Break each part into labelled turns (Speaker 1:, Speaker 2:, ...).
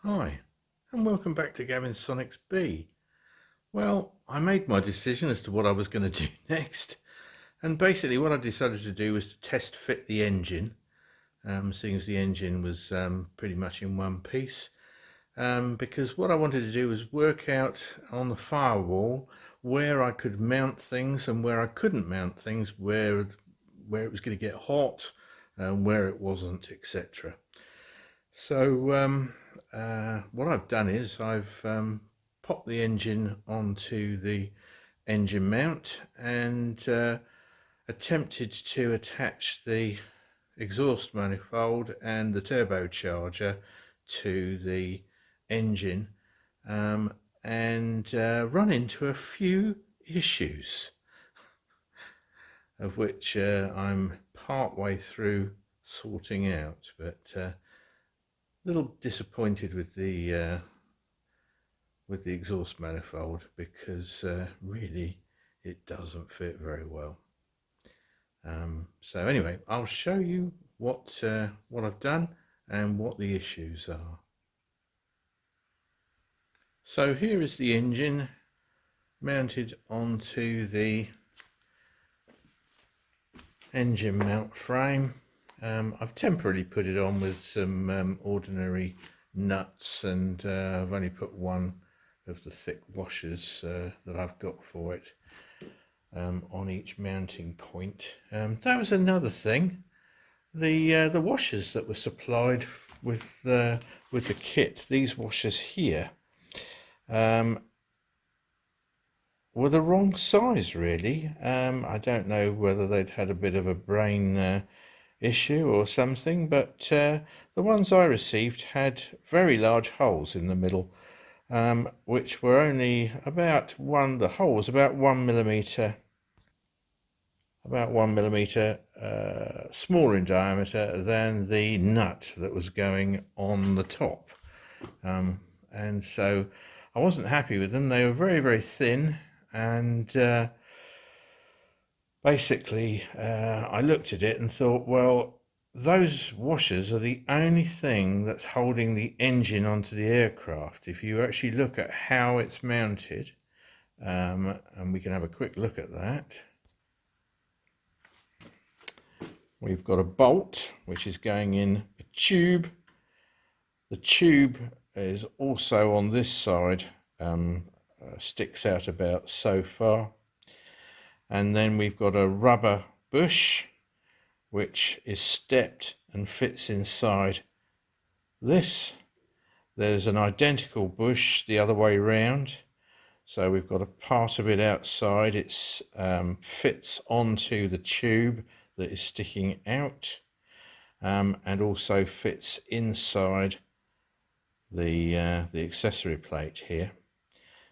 Speaker 1: Hi, and welcome back to Gavin's Sonex B. Well, I made my decision as to what I was going to do next, and basically what I decided to do was to test fit the engine, seeing as the engine was pretty much in one piece, because what I wanted to do was work out on the firewall where I could mount things and where I couldn't mount things, where it was going to get hot and where it wasn't, etc. So what I've done is I've popped the engine onto the engine mount and attempted to attach the exhaust manifold and the turbocharger to the engine, and run into a few issues, of which I'm part way through sorting out, but little disappointed with the exhaust manifold, because really it doesn't fit very well. So anyway, I'll show you what I've done and what the issues are. So here is the engine mounted onto the engine mount frame. I've temporarily put it on with some ordinary nuts, and I've only put one of the thick washers that I've got for it on each mounting point. That was another thing. The washers that were supplied with the kit, these washers here, were the wrong size, really. I don't know whether they'd had a bit of a brain issue or something, but the ones I received had very large holes in the middle, which were only about the hole was about 1 millimeter, smaller in diameter than the nut that was going on the top, and so I wasn't happy with them. They were very, very thin, and basically I looked at it and thought, well, those washers are the only thing that's holding the engine onto the aircraft. If you actually look at how it's mounted, and we can have a quick look at that. We've got a bolt which is going in a tube. The tube is also on this side, sticks out about so far. And then we've got a rubber bush which is stepped and fits inside this. There's an identical bush the other way round, so we've got a part of it outside. It fits onto the tube that is sticking out, and also fits inside the accessory plate here.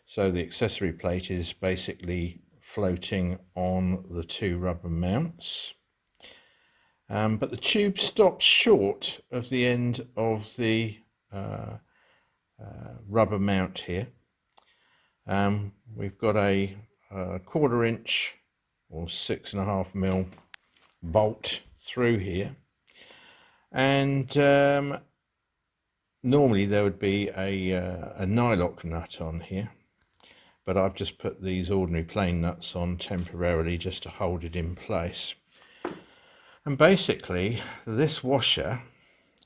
Speaker 1: So the accessory plate is basically floating on the two rubber mounts, but the tube stops short of the end of the rubber mount here. We've got a 1/4 inch or 6.5 mil bolt through here, and normally there would be a nylock nut on here, but I've just put these ordinary plain nuts on temporarily just to hold it in place. And basically this washer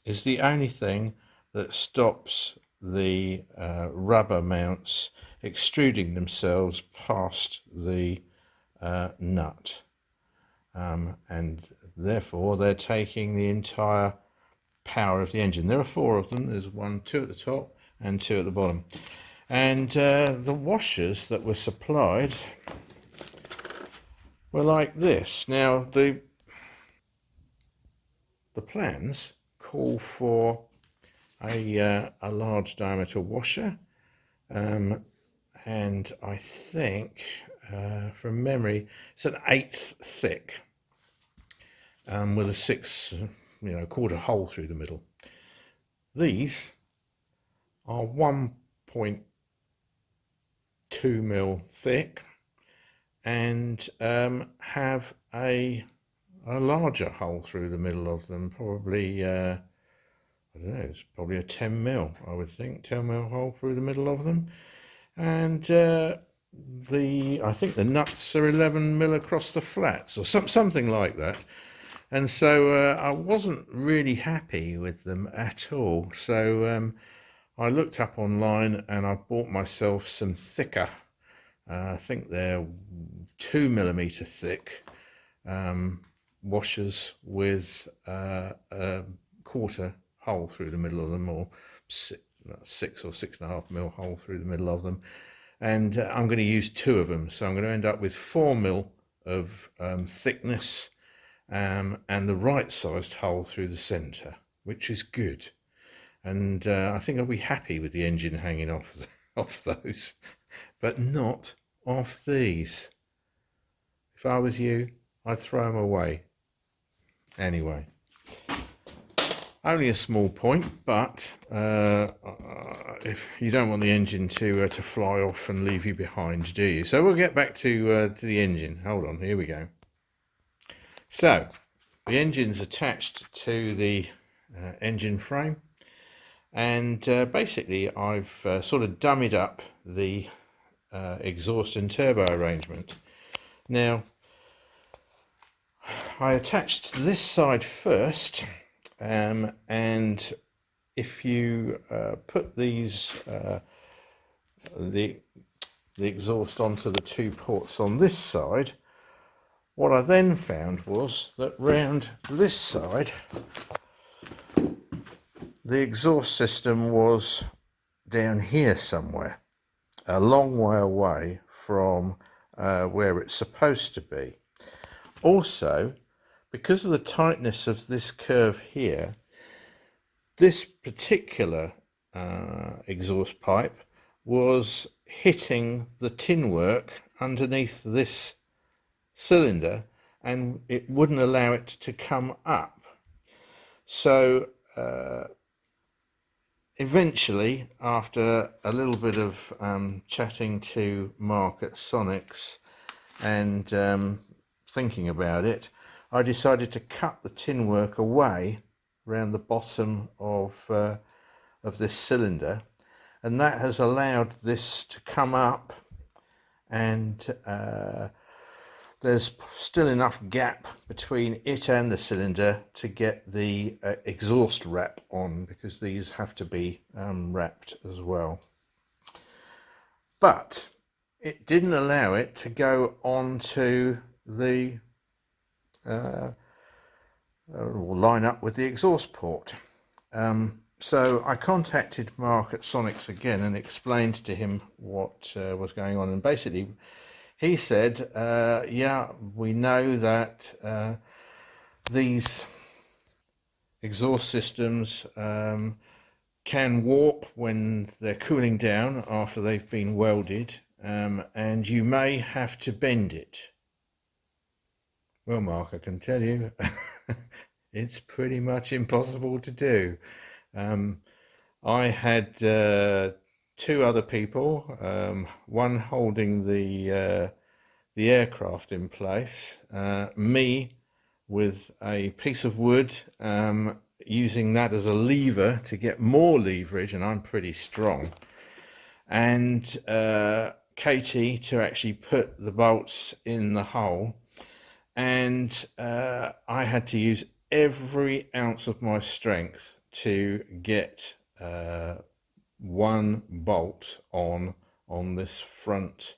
Speaker 1: is the only thing that stops the rubber mounts extruding themselves past the nut, and therefore they're taking the entire power of the engine. There are 4 of them. There's 2 at the top and 2 at the bottom. And the washers that were supplied were like this. Now the plans call for a large diameter washer, and I think from memory it's an 1/8 thick, with a 1/4 hole through the middle. These are 1.2 mil thick and have a larger hole through the middle of them, probably I I don't know, it's probably a 10 mil, I would think, 10 mil hole through the middle of them. And I think the nuts are 11 mil across the flats, or something like that. And so I wasn't really happy with them at all. So I looked up online and I bought myself some thicker, I think they're 2 millimeter thick washers with a quarter hole through the middle of them, or 6 or 6.5 mil hole through the middle of them. And I'm going to use 2 of them, so I'm going to end up with 4 mil of thickness and the right sized hole through the center, which is good. And I think I'll be happy with the engine hanging off those, but not off these. If I was you, I'd throw them away. Anyway, only a small point, but if you don't want the engine to fly off and leave you behind, do you? So we'll get back to the engine. Hold on, here we go. So the engine's attached to the engine frame, and basically I've sort of dummied up the exhaust and turbo arrangement. Now I attached this side first, and if you put these the exhaust onto the 2 ports on this side, what I then found was that round this side the exhaust system was down here somewhere, a long way away from where it's supposed to be. Also, because of the tightness of this curve here, this particular exhaust pipe was hitting the tin work underneath this cylinder, and it wouldn't allow it to come up. So eventually, after a little bit of chatting to Mark at Sonex and thinking about it, I decided to cut the tin work away around the bottom of this cylinder, and that has allowed this to come up, and there's still enough gap between it and the cylinder to get the exhaust wrap on, because these have to be wrapped as well. But it didn't allow it to go onto the line up with the exhaust port. So I contacted Mark at Sonex again and explained to him what was going on, and basically he said, yeah, we know that these exhaust systems can warp when they're cooling down after they've been welded, and you may have to bend it. Well, Mark, I can tell you, it's pretty much impossible to do. I had 2 other people, one holding the aircraft in place, me with a piece of wood, using that as a lever to get more leverage, and I'm pretty strong, and Katie to actually put the bolts in the hole. And I had to use every ounce of my strength to get one bolt on this front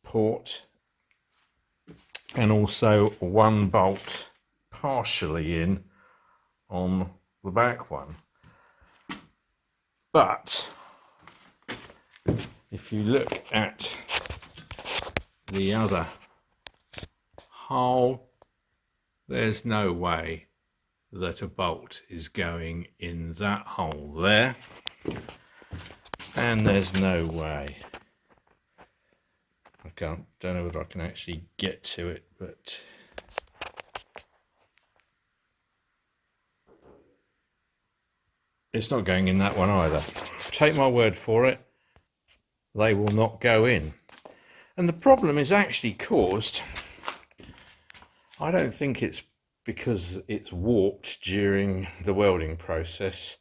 Speaker 1: port, and also one bolt partially in on the back one. But if you look at the other hole, there's no way that a bolt is going in that hole there, and there's no way, don't know whether I can actually get to it, but it's not going in that one either. Take my word for it, they will not go in. And the problem is actually caused, I don't think it's because it's warped during the welding process,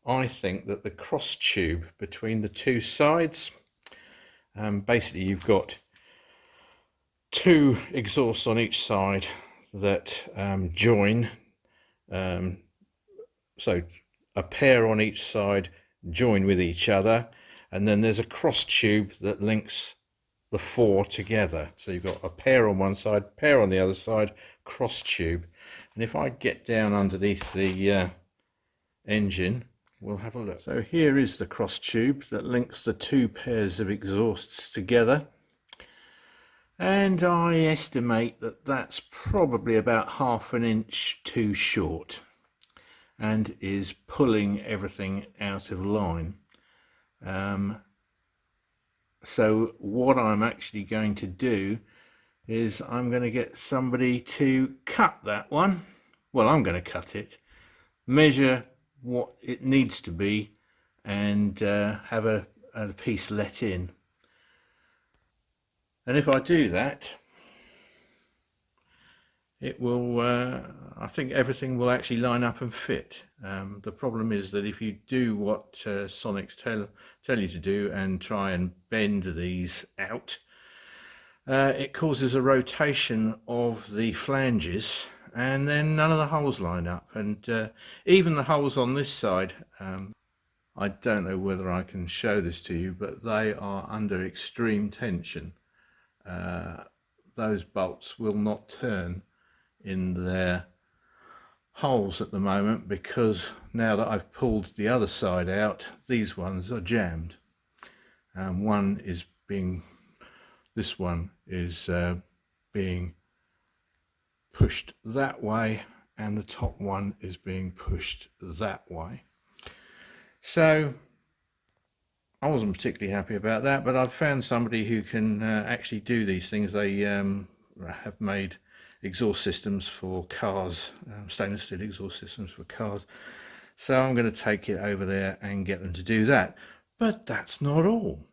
Speaker 1: I think that the cross tube between the two sides, basically you've got two exhausts on each side that join, so a pair on each side join with each other, and then there's a cross tube that links the four together. So you've got a pair on one side, pair on the other side, cross tube. And if I get down underneath the engine, we'll have a look. So here is the cross tube that links the two pairs of exhausts together, and I estimate that that's probably about 1/2 inch too short and is pulling everything out of line. So what I'm actually going to do is I'm going to get somebody to cut that one. Well, I'm going to cut it, measure what it needs to be, and have a piece let in. And if I do that, it will, I think everything will actually line up and fit. The problem is that if you do what Sonex tell you to do and try and bend these out, it causes a rotation of the flanges, and then none of the holes line up. And even the holes on this side, I don't know whether I can show this to you, but they are under extreme tension. Those bolts will not turn in their holes at the moment, because now that I've pulled the other side out, these ones are jammed. This one is being pushed that way, and the top one is being pushed that way. So I wasn't particularly happy about that, but I've found somebody who can actually do these things. They have made exhaust systems for cars, stainless steel exhaust systems for cars. So I'm going to take it over there and get them to do that. But that's not all.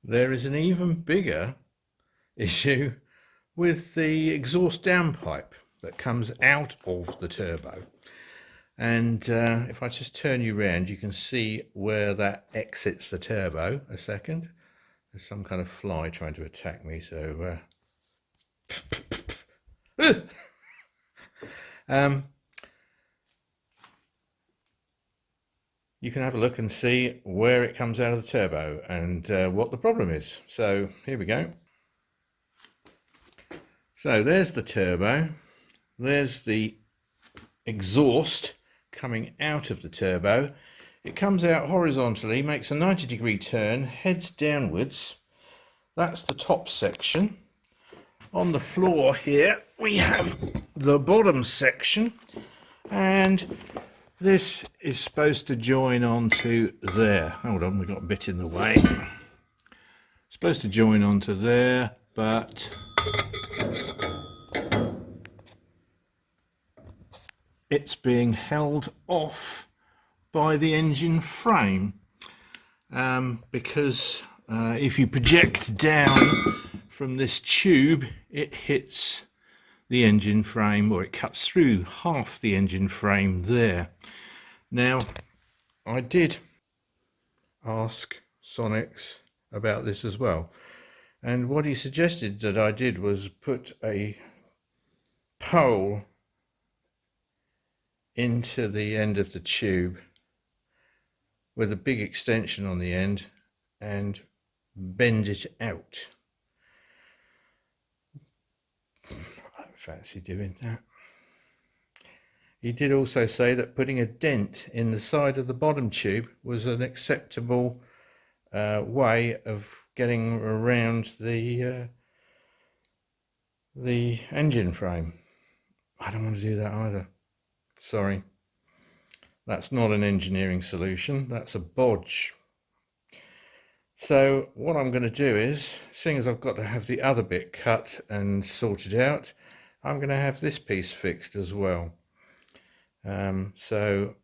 Speaker 1: There is an even bigger issue with the exhaust downpipe that comes out of the turbo. And if I just turn you around, you can see where that exits the turbo. A second, there's some kind of fly trying to attack me, so you can have a look and see where it comes out of the turbo and what the problem is. So here we go. So there's the turbo, there's the exhaust coming out of the turbo. It comes out horizontally, makes a 90-degree turn, heads downwards. That's the top section. On the floor here we have the bottom section, and this is supposed to join onto there. Hold on, we got a bit in the way. Supposed to join onto there, but it's being held off by the engine frame, because if you project down from this tube, it hits the engine frame, or it cuts through half the engine frame there. Now, I did ask Sonex about this as well, and what he suggested that I did was put a pole into the end of the tube with a big extension on the end and bend it out. I don't fancy doing that. He did also say that putting a dent in the side of the bottom tube was an acceptable way of getting around the engine frame. I don't want to do that either. Sorry. That's not an engineering solution, that's a bodge. So what I'm going to do is, seeing as I've got to have the other bit cut and sorted out, I'm going to have this piece fixed as well. So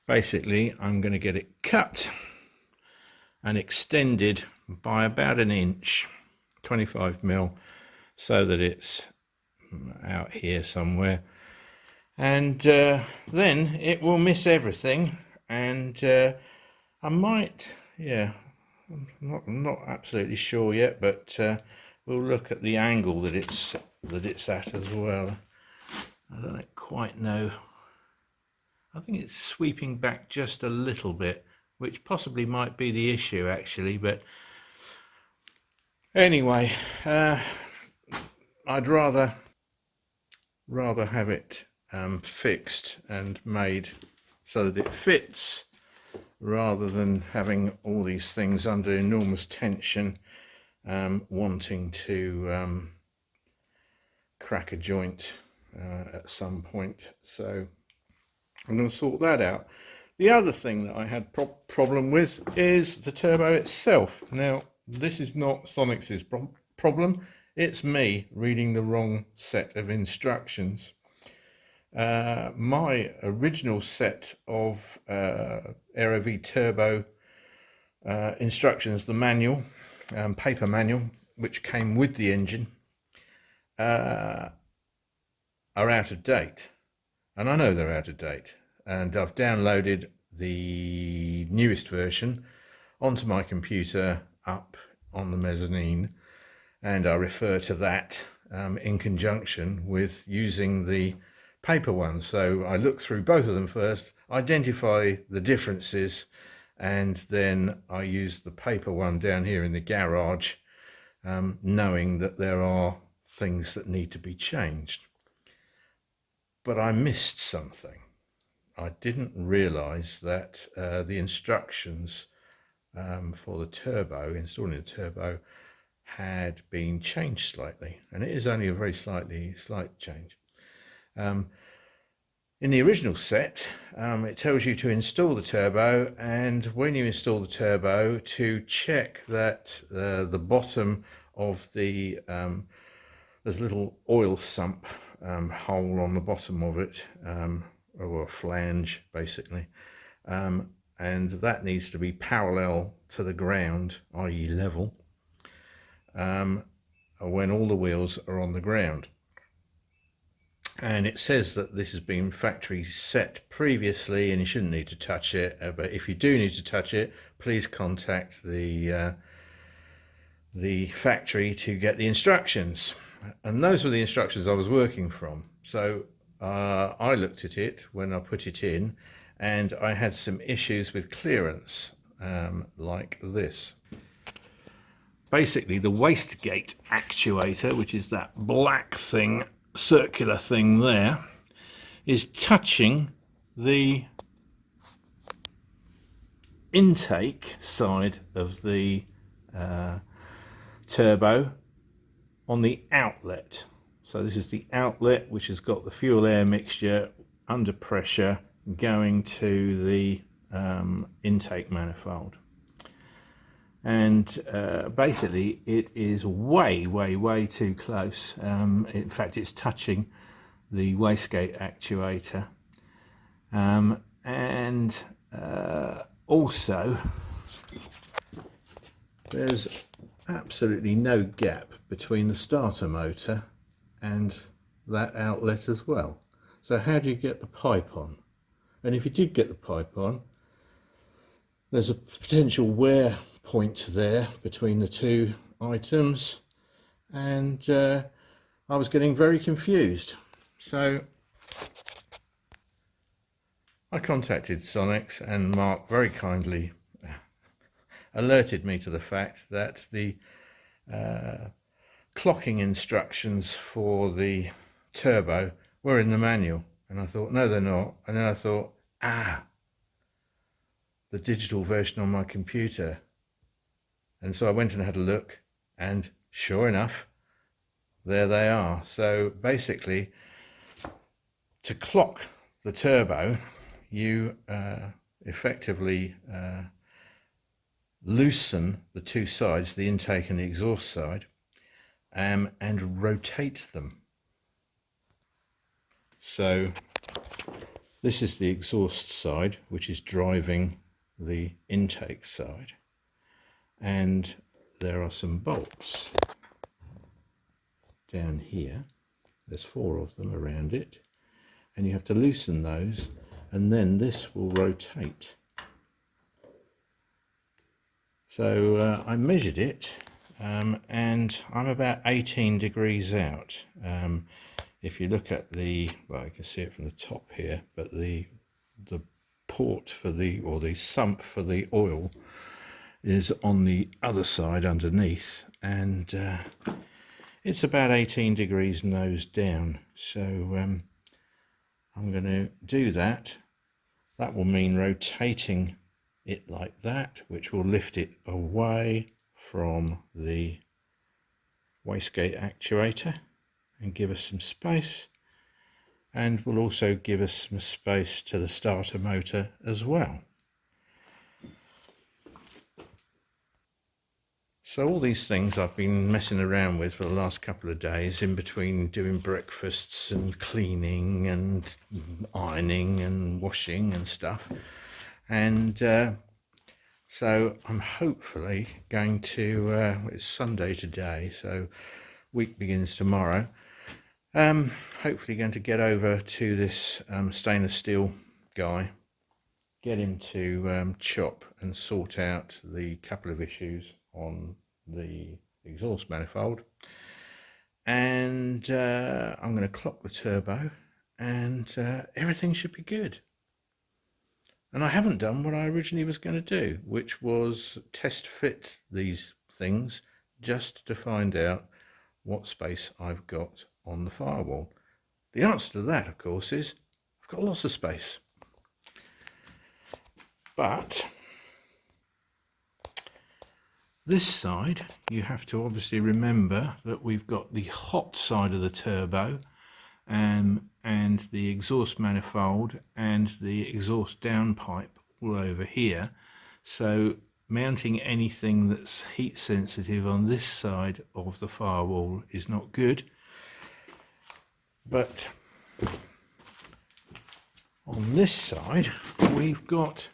Speaker 1: basically I'm going to get it cut and extended by about 1 inch, 25 mil, so that it's out here somewhere, and then it will miss everything, and I might, yeah, I'm not absolutely sure yet, but we'll look at the angle that it's at as well. I don't quite know. I think it's sweeping back just a little bit, which possibly might be the issue actually, but anyway, I'd rather have it fixed and made so that it fits, rather than having all these things under enormous tension, wanting to crack a joint at some point. So I'm going to sort that out. The other thing that I had problem with is the turbo itself. Now, this is not Sonex's problem. It's me reading the wrong set of instructions. My original set of AeroVee Turbo instructions, the manual, paper manual, which came with the engine, are out of date. And I know they're out of date. And I've downloaded the newest version onto my computer up on the mezzanine, and I refer to that in conjunction with using the paper one. So I look through both of them first, identify the differences, and then I use the paper one down here in the garage, knowing that there are things that need to be changed. But I missed something. I didn't realize that the instructions for the turbo, installing the turbo, had been changed slightly, and it is only a very slight change. In the original set, it tells you to install the turbo, and when you install the turbo, to check that the bottom of the there's a little oil sump hole on the bottom of it, or a flange basically, and that needs to be parallel to the ground, i.e. level, when all the wheels are on the ground. And it says that this has been factory set previously and you shouldn't need to touch it, but if you do need to touch it, please contact the factory to get the instructions. And those were the instructions I was working from. So I looked at it when I put it in, and I had some issues with clearance, like this. Basically, the wastegate actuator, which is that black thing, circular thing there, is touching the intake side of the turbo on the outlet. So this is the outlet, which has got the fuel air mixture under pressure going to the intake manifold. And basically it is way too close. In fact, it's touching the wastegate actuator, and also there's absolutely no gap between the starter motor and that outlet as well. So how do you get the pipe on? And if you did get the pipe on, there's a potential wear point there between the two items, and I was getting very confused. So I contacted Sonex, and Mark very kindly alerted me to the fact that the clocking instructions for the turbo were in the manual, and I thought, no they're not. And then I thought, the digital version on my computer. And so I went and had a look, and sure enough, there they are. So basically, to clock the turbo, you effectively loosen the two sides, the intake and the exhaust side, and rotate them. So this is the exhaust side, which is driving the intake side, and there are some bolts down here. There's 4 of them around it, and you have to loosen those, and then this will rotate. So I measured it, and I'm about 18 degrees out. If you look at the, well, you can see it from the top here, but the port for the, or the sump for the oil is on the other side underneath, and it's about 18 degrees nose down. So I'm going to do that. That will mean rotating it like that, which will lift it away from the wastegate actuator and give us some space, and will also give us some space to the starter motor as well. So all these things I've been messing around with for the last couple of days, in between doing breakfasts and cleaning and ironing and washing and stuff. And so I'm hopefully going to, it's Sunday today, so week begins tomorrow. Hopefully going to get over to this stainless steel guy, get him to chop and sort out the couple of issues on the exhaust manifold, and I'm going to clock the turbo, and everything should be good. And I haven't done what I originally was going to do, which was test fit these things just to find out what space I've got on the firewall. The answer to that, of course, is I've got lots of space. But this side, you have to obviously remember that we've got the hot side of the turbo and the exhaust manifold and the exhaust downpipe all over here. So mounting anything that's heat sensitive on this side of the firewall is not good. But on this side, we've got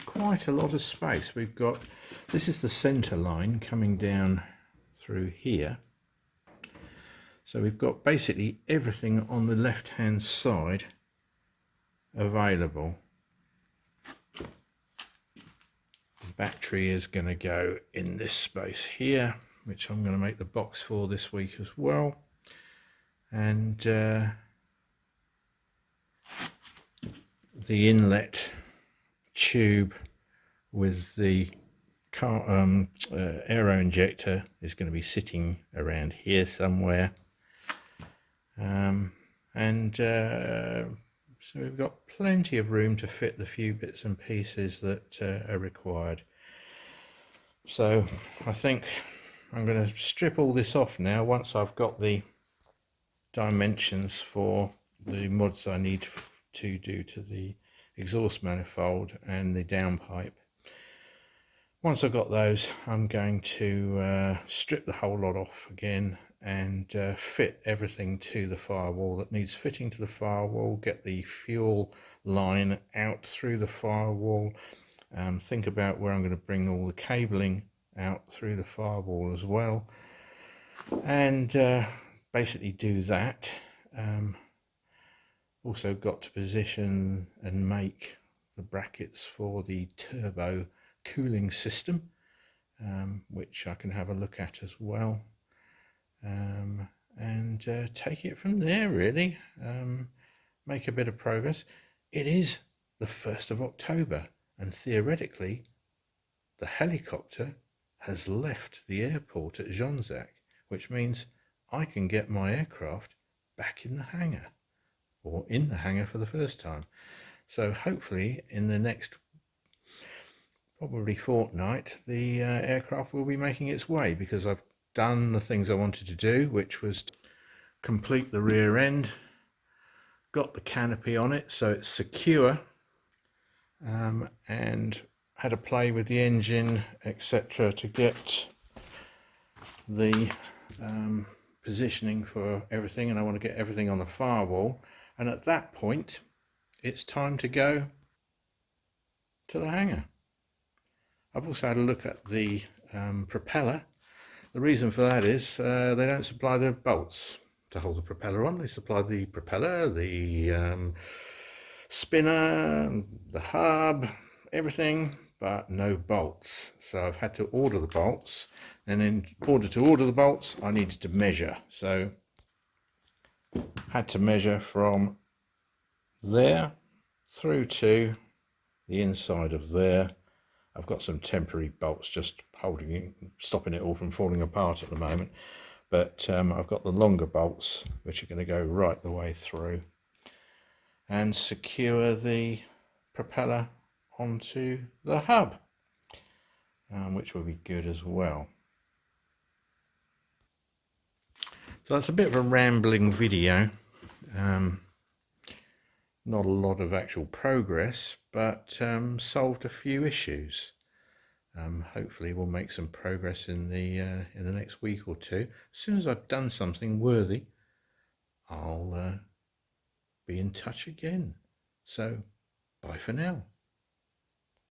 Speaker 1: quite a lot of space. We've got, this is the center line coming down through here. So we've got basically everything on the left hand side available. The battery is going to go in this space here, which I'm going to make the box for this week as well. And the inlet tube with the aero injector is going to be sitting around here somewhere. So we've got plenty of room to fit the few bits and pieces that are required. So I think I'm going to strip all this off now once I've got the dimensions for the mods I need to do to the exhaust manifold and the downpipe. Once I've got those, I'm going to strip the whole lot off again and fit everything to the firewall that needs fitting to the firewall, get the fuel line out through the firewall, think about where I'm going to bring all the cabling out through the firewall as well, and basically do that. Also got to position and make the brackets for the turbo cooling system, which I can have a look at as well, and take it from there really. Make a bit of progress. It is the 1st of October and theoretically the helicopter has left the airport at Jonzac, which means I can get my aircraft back in the hangar, or in the hangar for the first time. So hopefully in the next probably fortnight the aircraft will be making its way, because I've done the things I wanted to do, which was complete the rear end, got the canopy on it so it's secure, and had a play with the engine, etc., to get the positioning for everything, and I want to get everything on the firewall, and at that point it's time to go to the hangar. I've also had a look at the propeller. The reason for that is they don't supply the bolts to hold the propeller on. They supply the propeller, the spinner, the hub, everything, but no bolts. So I've had to order the bolts, and in order to order the bolts I needed to measure. So had to measure from there through to the inside of there. I've got some temporary bolts just holding it, stopping it all from falling apart at the moment, but I've got the longer bolts which are going to go right the way through and secure the propeller onto the hub, which will be good as well. So that's a bit of a rambling video, not a lot of actual progress, but solved a few issues. Hopefully we'll make some progress in the next week or two. As soon as I've done something worthy, I'll be in touch again. So bye for now.